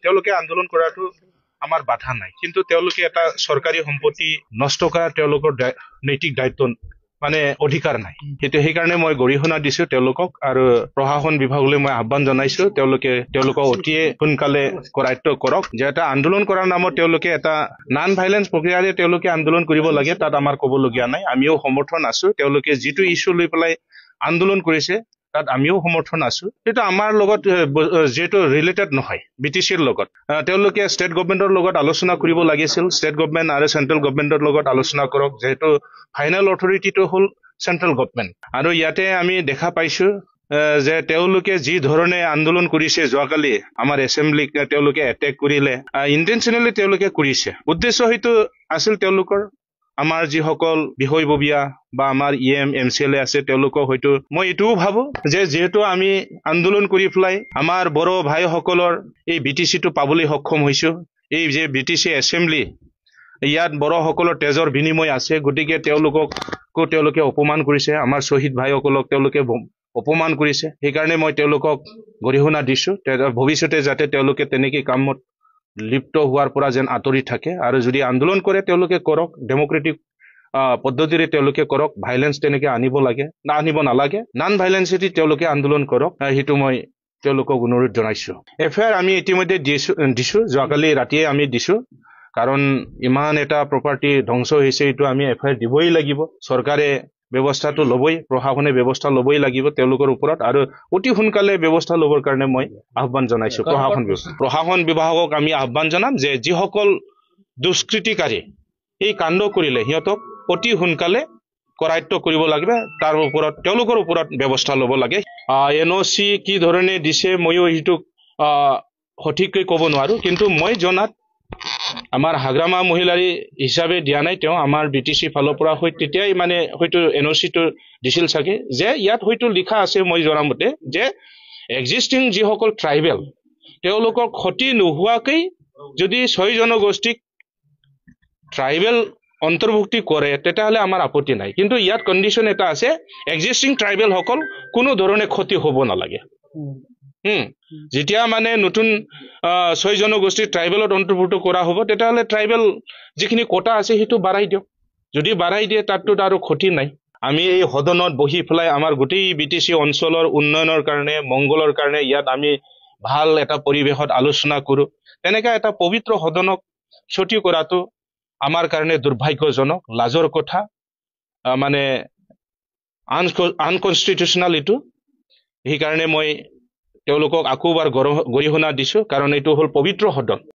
তেওঁলোকে আন্দোলন কৰাটো আমাৰ বাধা নাই, কিন্তু তেওঁলোকে এটা চৰকাৰী সম্পত্তি নষ্ট কৰা তেওঁলোকৰ নৈতিক দায়িত্ব মানে অধিকাৰ নাই। সেইকাৰণে মই গৰিহণা দিছো তেওঁলোকক, আৰু প্ৰশাসন বিভাগলৈ মই আহ্বান জনাইছো তেওঁলোকক অতিয়ে সোনকালে কৰায়ত্ব কৰক, যে এটা আন্দোলন কৰাৰ নামত তেওঁলোকে এটা নন ভাইলেন্স প্ৰক্ৰিয়াৰে তেওঁলোকে আন্দোলন কৰিব লাগে, তাত আমাৰ ক'বলগীয়া নাই। আমিও সমৰ্থন আছো, তেওঁলোকে যিটো ইছ্যু লৈ পেলাই আন্দোলন কৰিছে তাত আমিও সমৰ্থন আছো। সেইটো আমাৰ লগত যিহেতু ৰিলেটেড নহয় BTCৰ লগত, তেওঁলোকে ষ্টেট গভৰ্ণমেণ্টৰ লগত আলোচনা কৰিব লাগিছিল। ষ্টেট গভৰ্ণমেণ্ট আৰু চেন্ট্ৰেল গভৰ্ণমেণ্টৰ লগত আলোচনা কৰক, যিহেতু ফাইনেল অথৰিটিটো হ'ল চেন্ট্ৰেল গভৰ্ণমেণ্ট। আৰু ইয়াতে আমি দেখা পাইছো যে তেওঁলোকে যি ধৰণে আন্দোলন কৰিছে, যোৱাকালি আমাৰ এছেম্বলিক তেওঁলোকে এটেক কৰিলে, ইণ্টেনশ্যনেলি তেওঁলোকে কৰিছে। উদ্দেশ্য হয়তো আছিল তেওঁলোকৰ, আমাৰ যিসকল বিষয়ববীয়া বা আমাৰ MCLA আছে তেওঁলোকক হয়তো মই এইটোও ভাবো যে যিহেতু আমি আন্দোলন কৰি পেলাই আমাৰ বড়ো ভাইসকলৰ এই BTCটো পাবলৈ সক্ষম হৈছো, এই যে BTC এছেম্বলি ইয়াত বড়োসকলৰ তেজৰ বিনিময় আছে, গতিকে তেওঁলোকে অপমান কৰিছে, আমাৰ শ্বহীদ ভাইসকলক তেওঁলোকে অপমান কৰিছে। সেইকাৰণে মই তেওঁলোকক গৰিহণা দিছো, ভৱিষ্যতে যাতে তেওঁলোকে তেনেকৈ কামত লিপ্ত হোৱাৰ পৰা যেন আঁতৰি থাকে, আৰু যদি আন্দোলন কৰে তেওঁলোকে কৰক, ডেমক্ৰেটিক পদ্ধতিৰে তেওঁলোকে কৰক, ভাইলেন্স তেনেকে আনিব নালাগে, নন ভাইলেন্সেদি তেওঁলোকে আন্দোলন কৰক, সেইটো মই তেওঁলোকক অনুৰোধ জনাইছো। FIR আমি ইতিমধ্যে দিছো, যোৱাকালি ৰাতিয়ে আমি দিছো, কাৰণ ইমান এটা প্ৰপাৰ্টি ধ্বংস হৈছে, এইটো আমি FIR দিবই লাগিব। চৰকাৰে ব্যৱস্থাটো ল'বই, প্ৰশাসনে ব্যৱস্থা ল'বই লাগিব তেওঁলোকৰ ওপৰত, আৰু অতি সোনকালে ব্যৱস্থা ল'বৰ কাৰণে মই আহ্বান জনাইছো প্ৰশাসন বিভাগক। আমি আহ্বান জনাম যে যিসকল দুষ্কৃতিকাৰী এই কাণ্ড কৰিলে সিহঁতক অতি সোনকালে কৰায়ত্ব কৰিব লাগিব, তেওঁলোকৰ ওপৰত ব্যৱস্থা ল'ব লাগে। NOC কি ধৰণে দিছে ময়ো সেইটো সঠিককৈ ক'ব নোৱাৰো, কিন্তু মই জনাত আমাৰ হাগ্ৰামা মহিলাৰী হিচাপে দিয়া নাই, তেওঁ আমাৰ BTC ফালৰ পৰা তেতিয়াই মানে হয়তো NOCটো দিছিল চাগে, যে ইয়াত হয়তো লিখা আছে মই জনামতে যে এক্সিষ্টিং যিসকল ট্ৰাইবেল তেওঁলোকৰ ক্ষতি নোহোৱাকৈ যদি 6 জনগোষ্ঠীক ট্ৰাইবেল অন্তৰ্ভুক্তি কৰে তেতিয়াহ'লে আমাৰ আপত্তি নাই, কিন্তু ইয়াত কণ্ডিশ্যন এটা আছে, এক্সিষ্টিং ট্ৰাইবেল সকল কোনো ধৰণে ক্ষতি হ'ব নালাগে। যেতিয়া মানে নতুন 6 জনগোষ্ঠী ট্ৰাইবেলত অন্তৰ্ভুক্ত কৰা হ'ব, তেতিয়াহ'লে ট্ৰাইবেল যিখিনি কোটা আছে সেইটো বাঢ়াই দিয়ক, যদি বাঢ়াই দিয়ে তাততো আৰু ক্ষতি নাই। আমি এই সদনত বহি পেলাই আমাৰ গোটেই BTC অঞ্চলৰ উন্নয়নৰ কাৰণে, মংগলৰ কাৰণে ইয়াত আমি ভাল এটা পৰিৱেশত আলোচনা কৰো, তেনেকা এটা পবিত্ৰ সদনক ক্ষতি কৰাটো আমাৰ কাৰণে দুৰ্ভাগ্যজনক, লাজৰ কথা, মানে আনকনষ্টিটিউচনেল এইটো। সেইকাৰণে মই তেওঁলোকক আকৌ এবাৰ গৰিহণা দিছো, কাৰণ এইটো হ'ল পবিত্ৰ সদন।